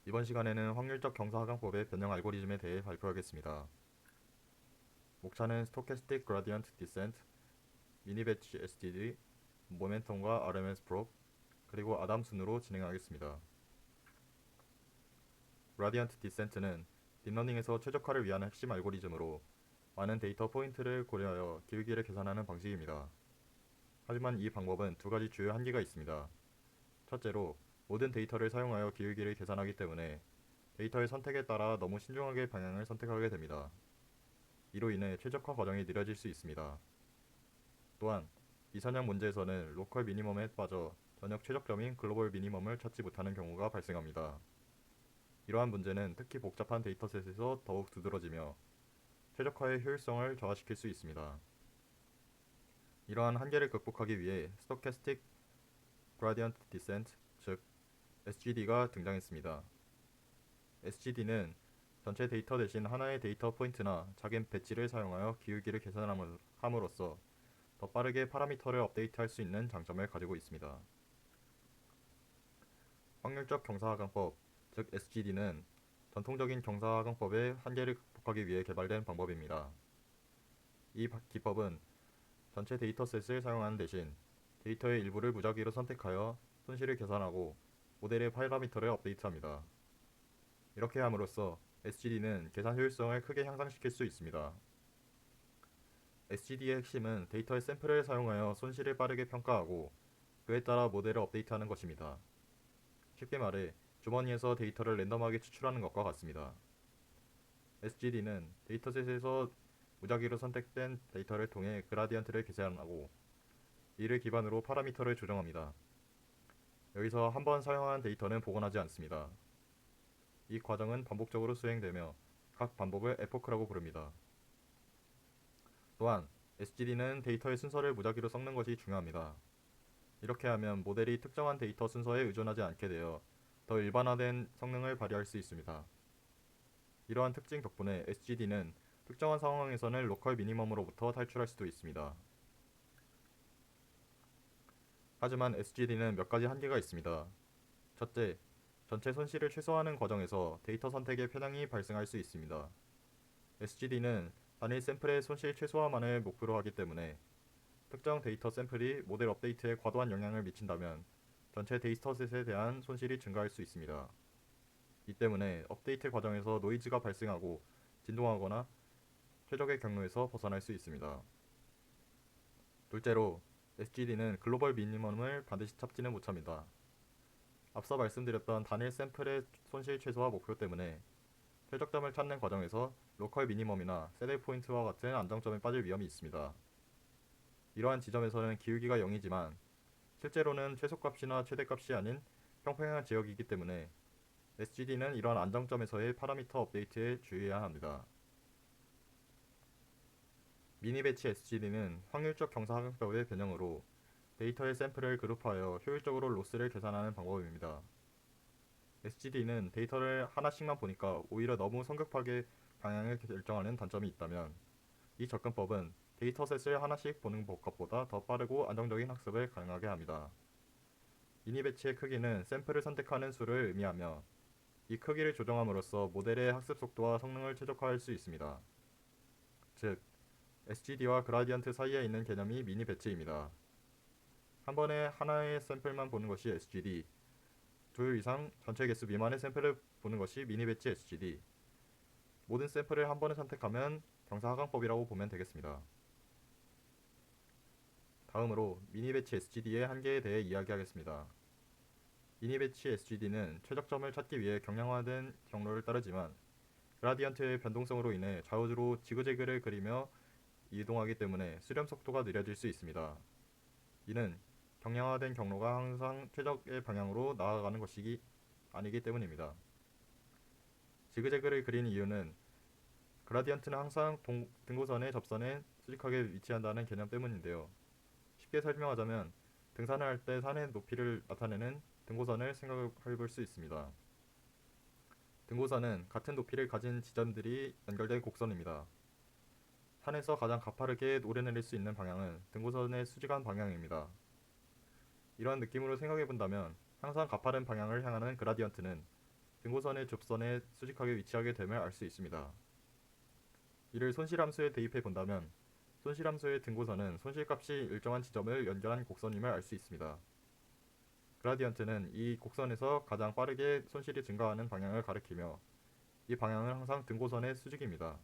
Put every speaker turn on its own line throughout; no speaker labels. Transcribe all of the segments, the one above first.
이번 시간에는 확률적 경사하강법의 변형 알고리즘에 대해 발표하겠습니다. 목차는 스토캐스틱 그라디언트 디센트, 미니 배치 STD, 모멘텀과 RMS 프롭, 그리고 아담 순으로 진행하겠습니다. 그라디언트 디센트는 딥러닝에서 최적화를 위한 핵심 알고리즘으로 많은 데이터 포인트를 고려하여 기울기를 계산하는 방식입니다. 하지만 이 방법은 두 가지 주요 한계가 있습니다. 첫째로, 모든 데이터를 사용하여 기울기를 계산하기 때문에 데이터의 선택에 따라 너무 신중하게 방향을 선택하게 됩니다. 이로 인해 최적화 과정이 느려질 수 있습니다. 또한 비선형 문제에서는 로컬 미니멈에 빠져 전역 최적점인 글로벌 미니멈을 찾지 못하는 경우가 발생합니다. 이러한 문제는 특히 복잡한 데이터셋에서 더욱 두드러지며 최적화의 효율성을 저하시킬 수 있습니다. 이러한 한계를 극복하기 위해 스토캐스틱 그라디언트 디센트, 즉 SGD가 등장했습니다. SGD는 전체 데이터 대신 하나의 데이터 포인트나 작은 배치를 사용하여 기울기를 계산함으로써 더 빠르게 파라미터를 업데이트할 수 있는 장점을 가지고 있습니다. 확률적 경사하강법, 즉 SGD는 전통적인 경사하강법의 한계를 극복하기 위해 개발된 방법입니다. 이 기법은 전체 데이터셋을 사용하는 대신 데이터의 일부를 무작위로 선택하여 손실을 계산하고 모델의 파라미터를 업데이트합니다. 이렇게 함으로써 SGD는 계산 효율성을 크게 향상시킬 수 있습니다. SGD의 핵심은 데이터의 샘플을 사용하여 손실을 빠르게 평가하고 그에 따라 모델을 업데이트하는 것입니다. 쉽게 말해 주머니에서 데이터를 랜덤하게 추출하는 것과 같습니다. SGD는 데이터셋에서 무작위로 선택된 데이터를 통해 그라디언트를 계산하고 이를 기반으로 파라미터를 조정합니다. 여기서 한 번 사용한 데이터는 복원하지 않습니다. 이 과정은 반복적으로 수행되며 각 반복을 에포크라고 부릅니다. 또한 SGD는 데이터의 순서를 무작위로 섞는 것이 중요합니다. 이렇게 하면 모델이 특정한 데이터 순서에 의존하지 않게 되어 더 일반화된 성능을 발휘할 수 있습니다. 이러한 특징 덕분에 SGD는 특정한 상황에서는 로컬 미니멈으로부터 탈출할 수도 있습니다. 하지만 SGD는 몇 가지 한계가 있습니다. 첫째, 전체 손실을 최소화하는 과정에서 데이터 선택의 편향이 발생할 수 있습니다. SGD는 단일 샘플의 손실 최소화만을 목표로 하기 때문에 특정 데이터 샘플이 모델 업데이트에 과도한 영향을 미친다면 전체 데이터셋에 대한 손실이 증가할 수 있습니다. 이 때문에 업데이트 과정에서 노이즈가 발생하고 진동하거나 최적의 경로에서 벗어날 수 있습니다. 둘째로, SGD는 글로벌 미니멈을 반드시 찾지는 못합니다. 앞서 말씀드렸던 단일 샘플의 손실 최소화 목표 때문에 최적점을 찾는 과정에서 로컬 미니멈이나 새들 포인트와 같은 안정점에 빠질 위험이 있습니다. 이러한 지점에서는 기울기가 0이지만 실제로는 최소값이나 최대값이 아닌 평평한 지역이기 때문에 SGD는 이러한 안정점에서의 파라미터 업데이트에 주의해야 합니다. 미니 배치 SGD는 확률적 경사하강법의 변형으로 데이터의 샘플을 그룹하여 효율적으로 로스를 계산하는 방법입니다. SGD는 데이터를 하나씩만 보니까 오히려 너무 성급하게 방향을 결정하는 단점이 있다면 이 접근법은 데이터셋을 하나씩 보는 법보다 더 빠르고 안정적인 학습을 가능하게 합니다. 미니 배치의 크기는 샘플을 선택하는 수를 의미하며 이 크기를 조정함으로써 모델의 학습 속도와 성능을 최적화할 수 있습니다. 즉, SGD와 그라디언트 사이에 있는 개념이 미니 배치입니다. 한 번에 하나의 샘플만 보는 것이 SGD, 둘 이상 전체 개수 미만의 샘플을 보는 것이 미니 배치 SGD, 모든 샘플을 한 번에 선택하면 경사하강법이라고 보면 되겠습니다. 다음으로 미니 배치 SGD의 한계에 대해 이야기하겠습니다. 미니 배치 SGD는 최적점을 찾기 위해 경량화된 경로를 따르지만 그라디언트의 변동성으로 인해 좌우로 지그재그를 그리며 이동하기 때문에 수렴 속도가 느려질 수 있습니다. 이는 경량화된 경로가 항상 최적의 방향으로 나아가는 것이 아니기 때문입니다. 지그재그를 그린 이유는 그라디언트는 항상 등고선의 접선에 수직하게 위치한다는 개념 때문인데요. 쉽게 설명하자면 등산을 할 때 산의 높이를 나타내는 등고선을 생각해 볼 수 있습니다. 등고선은 같은 높이를 가진 지점들이 연결된 곡선입니다. 산에서 가장 가파르게 오르내릴 수 있는 방향은 등고선의 수직한 방향입니다. 이러한 느낌으로 생각해 본다면 항상 가파른 방향을 향하는 그라디언트는 등고선의 좁선에 수직하게 위치하게 됨을 알 수 있습니다. 이를 손실함수에 대입해 본다면 손실함수의 등고선은 손실값이 일정한 지점을 연결한 곡선임을 알 수 있습니다. 그라디언트는 이 곡선에서 가장 빠르게 손실이 증가하는 방향을 가리키며 이 방향은 항상 등고선의 수직입니다.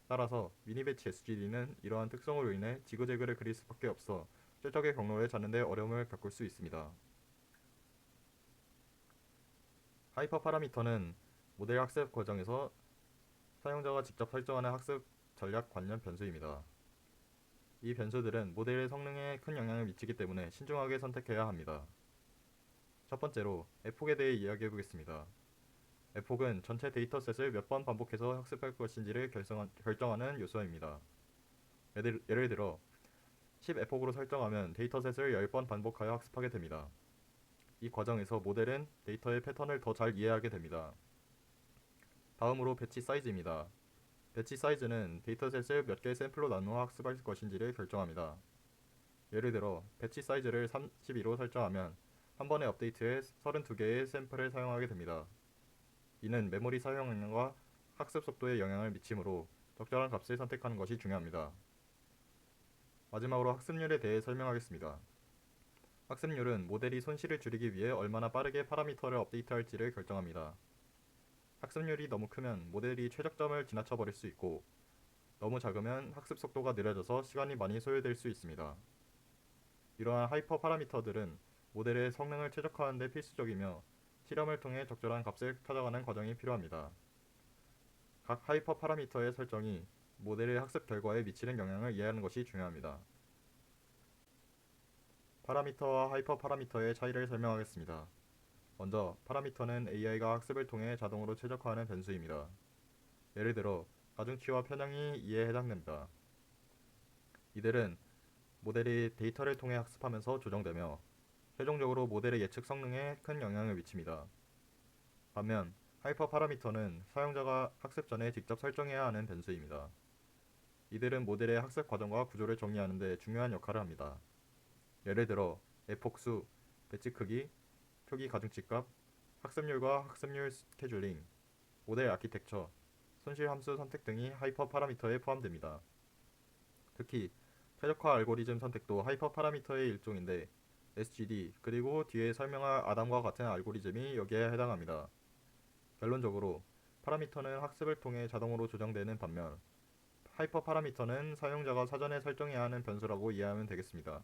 따라서 미니배치 SGD는 이러한 특성으로 인해 지그재그를 그릴 수밖에 없어 최적의 경로를 찾는 데 어려움을 겪을 수 있습니다. 하이퍼 파라미터는 모델 학습 과정에서 사용자가 직접 설정하는 학습 전략 관련 변수입니다. 이 변수들은 모델의 성능에 큰 영향을 미치기 때문에 신중하게 선택해야 합니다. 첫 번째로 에폭에 대해 이야기해 보겠습니다. 에폭은 전체 데이터셋을 몇 번 반복해서 학습할 것인지를 결정하는 요소입니다. 예를 들어 10 에폭으로 설정하면 데이터셋을 10번 반복하여 학습하게 됩니다. 이 과정에서 모델은 데이터의 패턴을 더 잘 이해하게 됩니다. 다음으로 배치 사이즈입니다. 배치 사이즈는 데이터셋을 몇 개의 샘플로 나누어 학습할 것인지를 결정합니다. 예를 들어 배치 사이즈를 32로 설정하면 한 번의 업데이트에 32개의 샘플을 사용하게 됩니다. 이는 메모리 사용량과 학습 속도에 영향을 미치므로 적절한 값을 선택하는 것이 중요합니다. 마지막으로 학습률에 대해 설명하겠습니다. 학습률은 모델이 손실을 줄이기 위해 얼마나 빠르게 파라미터를 업데이트할지를 결정합니다. 학습률이 너무 크면 모델이 최적점을 지나쳐 버릴 수 있고 너무 작으면 학습 속도가 느려져서 시간이 많이 소요될 수 있습니다. 이러한 하이퍼 파라미터들은 모델의 성능을 최적화하는 데 필수적이며 실험을 통해 적절한 값을 찾아가는 과정이 필요합니다. 각 하이퍼 파라미터의 설정이 모델의 학습 결과에 미치는 영향을 이해하는 것이 중요합니다. 파라미터와 하이퍼 파라미터의 차이를 설명하겠습니다. 먼저 파라미터는 AI가 학습을 통해 자동으로 최적화하는 변수입니다. 예를 들어 가중치와 편향이 이에 해당됩니다. 이들은 모델이 데이터를 통해 학습하면서 조정되며 최종적으로 모델의 예측 성능에 큰 영향을 미칩니다. 반면 하이퍼 파라미터는 사용자가 학습 전에 직접 설정해야 하는 변수입니다. 이들은 모델의 학습 과정과 구조를 정의하는 데 중요한 역할을 합니다. 예를 들어 에폭수, 배치 크기, 표기 가중치값, 학습률과 학습률 스케줄링, 모델 아키텍처, 손실 함수 선택 등이 하이퍼 파라미터에 포함됩니다. 특히 최적화 알고리즘 선택도 하이퍼 파라미터의 일종인데 SGD 그리고 뒤에 설명할 아담과 같은 알고리즘이 여기에 해당합니다. 결론적으로 파라미터는 학습을 통해 자동으로 조정되는 반면 하이퍼 파라미터는 사용자가 사전에 설정해야 하는 변수라고 이해하면 되겠습니다.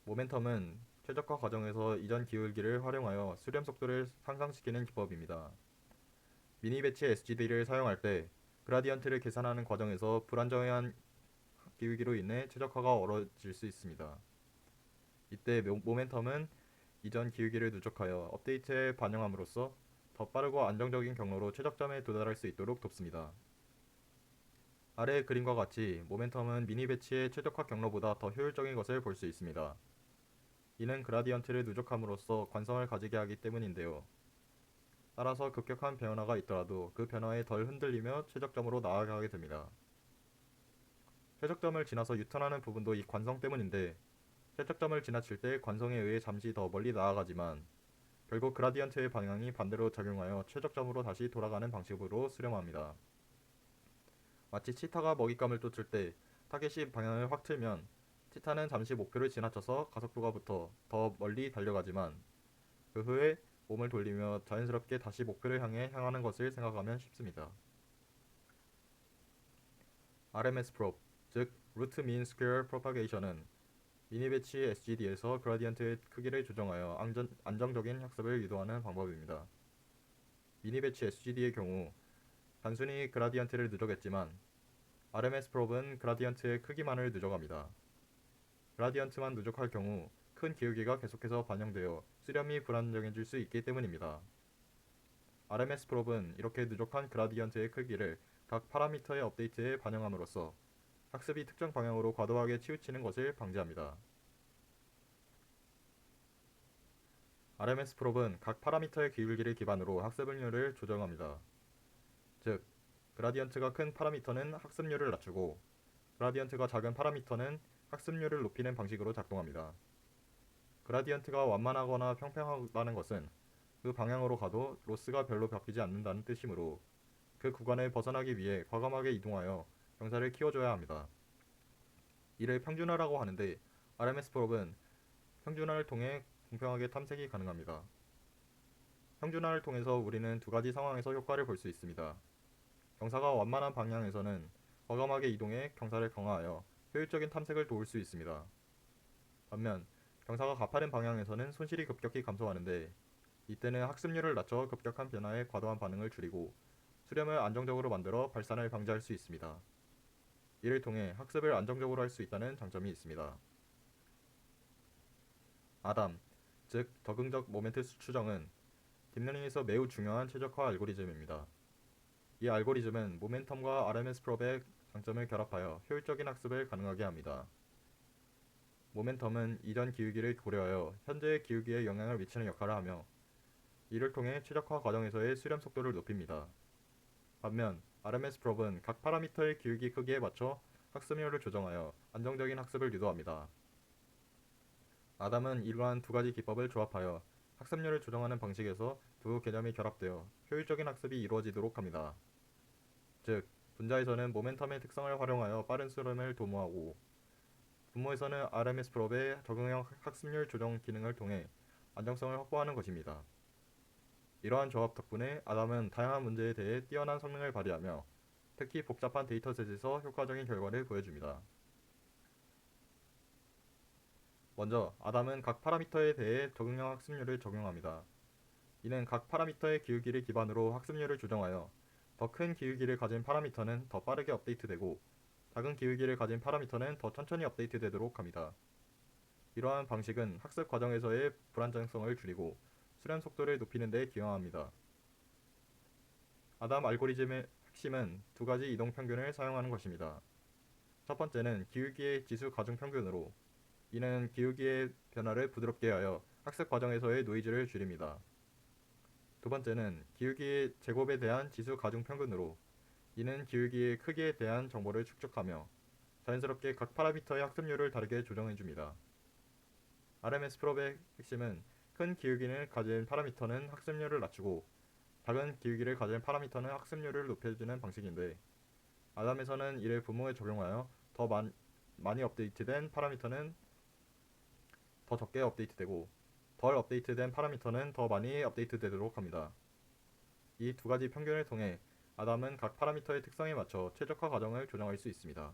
모멘텀은 최적화 과정에서 이전 기울기를 활용하여 수렴 속도를 상승시키는 기법입니다. 미니 배치 SGD를 사용할 때 그라디언트를 계산하는 과정에서 불안정한 기울기로 인해 최적화가 어려워질 수 있습니다. 이때 모멘텀은 이전 기울기를 누적하여 업데이트에 반영함으로써 더 빠르고 안정적인 경로로 최적점에 도달할 수 있도록 돕습니다. 아래의 그림과 같이 모멘텀은 미니 배치의 최적화 경로보다 더 효율적인 것을 볼 수 있습니다. 이는 그라디언트를 누적함으로써 관성을 가지게 하기 때문인데요. 따라서 급격한 변화가 있더라도 그 변화에 덜 흔들리며 최적점으로 나아가게 됩니다. 최적점을 지나서 유턴하는 부분도 이 관성 때문인데 최적점을 지나칠 때 관성에 의해 잠시 더 멀리 나아가지만 결국 그라디언트의 방향이 반대로 작용하여 최적점으로 다시 돌아가는 방식으로 수렴합니다. 마치 치타가 먹잇감을 쫓을 때 타겟이 방향을 확 틀면 치타는 잠시 목표를 지나쳐서 가속도가 붙어 더 멀리 달려가지만 그 후에 몸을 돌리며 자연스럽게 다시 목표를 향해 향하는 것을 생각하면 쉽습니다. RMS 프롭, 즉 루트 민 스퀘어 프로파게이션은 미니 배치 SGD에서 그라디언트의 크기를 조정하여 안정적인 학습을 유도하는 방법입니다. 미니 배치 SGD의 경우 단순히 그라디언트를 누적했지만 RMS 프롭은 그라디언트의 크기만을 누적합니다. 그라디언트만 누적할 경우 큰 기울기가 계속해서 반영되어 수렴이 불안정해질 수 있기 때문입니다. RMS 프롭은 이렇게 누적한 그라디언트의 크기를 각 파라미터의 업데이트에 반영함으로써 학습이 특정 방향으로 과도하게 치우치는 것을 방지합니다. RMS 프롭은 각 파라미터의 기울기를 기반으로 학습률을 조정합니다. 즉, 그라디언트가 큰 파라미터는 학습률을 낮추고 그라디언트가 작은 파라미터는 학습률을 높이는 방식으로 작동합니다. 그라디언트가 완만하거나 평평하다는 것은 그 방향으로 가도 로스가 별로 바뀌지 않는다는 뜻이므로 그 구간을 벗어나기 위해 과감하게 이동하여 경사를 키워줘야 합니다. 이를 평준화라고 하는데 RMS 프롭은 평준화를 통해 공평하게 탐색이 가능합니다. 평준화를 통해서 우리는 두 가지 상황에서 효과를 볼 수 있습니다. 경사가 완만한 방향에서는 과감하게 이동해 경사를 강화하여 효율적인 탐색을 도울 수 있습니다. 반면 경사가 가파른 방향에서는 손실이 급격히 감소하는데 이때는 학습률을 낮춰 급격한 변화에 과도한 반응을 줄이고 수렴을 안정적으로 만들어 발산을 방지할 수 있습니다. 이를 통해 학습을 안정적으로 할 수 있다는 장점이 있습니다. 아담, 즉 적응적 모멘트 추정은 딥러닝에서 매우 중요한 최적화 알고리즘입니다. 이 알고리즘은 모멘텀과 RMS 프롭의 장점을 결합하여 효율적인 학습을 가능하게 합니다. 모멘텀은 이전 기울기를 고려하여 현재의 기울기에 영향을 미치는 역할을 하며 이를 통해 최적화 과정에서의 수렴 속도를 높입니다. 반면 RMS 프롭은 각 파라미터의 기울기 크기에 맞춰 학습률을 조정하여 안정적인 학습을 유도합니다. 아담은 이러한 두 가지 기법을 조합하여 학습률을 조정하는 방식에서 두 개념이 결합되어 효율적인 학습이 이루어지도록 합니다. 즉, 분자에서는 모멘텀의 특성을 활용하여 빠른 수렴을 도모하고 분모에서는 RMS 프롭의 적응형 학습률 조정 기능을 통해 안정성을 확보하는 것입니다. 이러한 조합 덕분에 아담은 다양한 문제에 대해 뛰어난 성능을 발휘하며 특히 복잡한 데이터셋에서 효과적인 결과를 보여줍니다. 먼저 아담은 각 파라미터에 대해 적응형 학습률을 적용합니다. 이는 각 파라미터의 기울기를 기반으로 학습률을 조정하여 더 큰 기울기를 가진 파라미터는 더 빠르게 업데이트되고 작은 기울기를 가진 파라미터는 더 천천히 업데이트되도록 합니다. 이러한 방식은 학습 과정에서의 불안정성을 줄이고 수렴 속도를 높이는 데 기여합니다. 아담 알고리즘의 핵심은 두 가지 이동 평균을 사용하는 것입니다. 첫 번째는 기울기의 지수 가중 평균으로 이는 기울기의 변화를 부드럽게 하여 학습 과정에서의 노이즈를 줄입니다. 두 번째는 기울기의 제곱에 대한 지수 가중 평균으로 이는 기울기의 크기에 대한 정보를 축적하며 자연스럽게 각 파라미터의 학습률을 다르게 조정해줍니다. RMS 프롭의 핵심은 큰 기울기를 가진 파라미터는 학습률을 낮추고 작은 기울기를 가진 파라미터는 학습률을 높여주는 방식인데 아담에서는 이를 분모에 적용하여 더 많이 업데이트된 파라미터는 더 적게 업데이트되고 덜 업데이트된 파라미터는 더 많이 업데이트되도록 합니다. 이 두 가지 평균을 통해 아담은 각 파라미터의 특성에 맞춰 최적화 과정을 조정할 수 있습니다.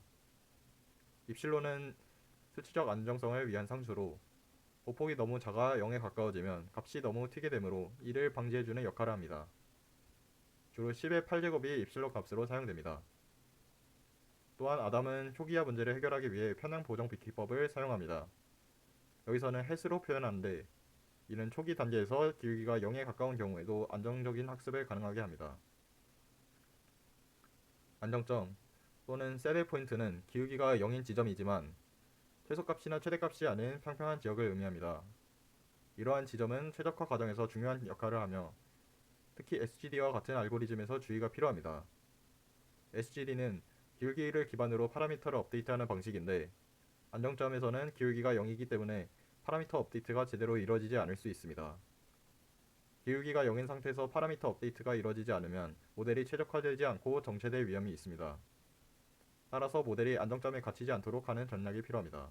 입실론은 수치적 안정성을 위한 상수로 보폭이 너무 작아 0에 가까워지면 값이 너무 튀게 되므로 이를 방지해주는 역할을 합니다. 주로 10의 8제곱이 입실론 값으로 사용됩니다. 또한 아담은 초기화 문제를 해결하기 위해 편향 보정 기법을 사용합니다. 여기서는 햇으로 표현하는데 이는 초기 단계에서 기울기가 0에 가까운 경우에도 안정적인 학습을 가능하게 합니다. 안정점 또는 새들 포인트는 기울기가 0인 지점이지만 최소값이나 최대값이 아닌 평평한 지역을 의미합니다. 이러한 지점은 최적화 과정에서 중요한 역할을 하며 특히 SGD와 같은 알고리즘에서 주의가 필요합니다. SGD는 기울기를 기반으로 파라미터를 업데이트하는 방식인데 안정점에서는 기울기가 0이기 때문에 파라미터 업데이트가 제대로 이루어지지 않을 수 있습니다. 기울기가 0인 상태에서 파라미터 업데이트가 이루어지지 않으면 모델이 최적화되지 않고 정체될 위험이 있습니다. 따라서 모델이 안정점에 갇히지 않도록 하는 전략이 필요합니다.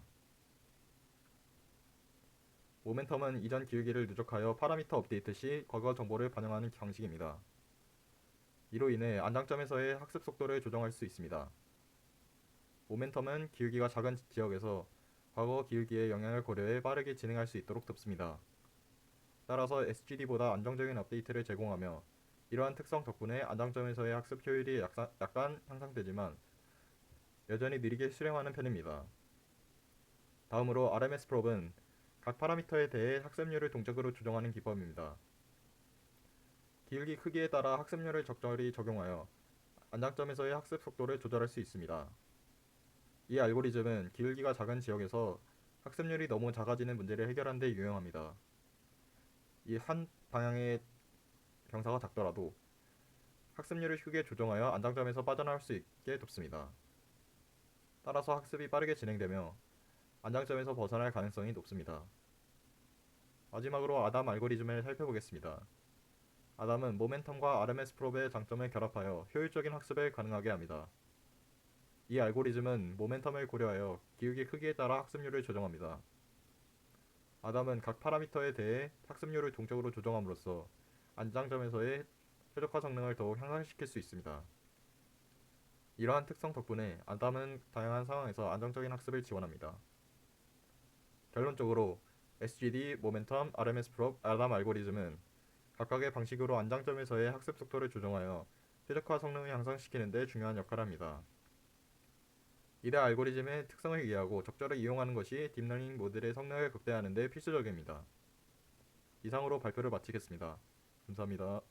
모멘텀은 이전 기울기를 누적하여 파라미터 업데이트 시 과거 정보를 반영하는 방식입니다. 이로 인해 안정점에서의 학습 속도를 조정할 수 있습니다. 모멘텀은 기울기가 작은 지역에서 과거 기울기의 영향을 고려해 빠르게 진행할 수 있도록 돕습니다. 따라서 SGD보다 안정적인 업데이트를 제공하며 이러한 특성 덕분에 안정점에서의 학습 효율이 약간 향상되지만 여전히 느리게 실행하는 편입니다. 다음으로 RMS 프롭은 각 파라미터에 대해 학습률을 동적으로 조정하는 기법입니다. 기울기 크기에 따라 학습률을 적절히 적용하여 안정점에서의 학습 속도를 조절할 수 있습니다. 이 알고리즘은 기울기가 작은 지역에서 학습률이 너무 작아지는 문제를 해결하는 데 유용합니다. 이 한 방향의 경사가 작더라도 학습률을 크게 조정하여 안정점에서 빠져나올 수 있게 돕습니다. 따라서 학습이 빠르게 진행되며 안정점에서 벗어날 가능성이 높습니다. 마지막으로 아담 알고리즘을 살펴보겠습니다. 아담은 모멘텀과 RMS 프롭의 장점을 결합하여 효율적인 학습을 가능하게 합니다. 이 알고리즘은 모멘텀을 고려하여 기울기 크기에 따라 학습률을 조정합니다. 아담은 각 파라미터에 대해 학습률을 동적으로 조정함으로써 안장점에서의 최적화 성능을 더욱 향상시킬 수 있습니다. 이러한 특성 덕분에 아담은 다양한 상황에서 안정적인 학습을 지원합니다. 결론적으로 SGD, 모멘텀, RMS 프롭, 아담 알고리즘은 각각의 방식으로 안장점에서의 학습 속도를 조정하여 최적화 성능을 향상시키는 데 중요한 역할을 합니다. 이대 알고리즘의 특성을 이해하고 적절히 이용하는 것이 딥러닝 모델의 성능을 극대화하는 데 필수적입니다. 이상으로 발표를 마치겠습니다. 감사합니다.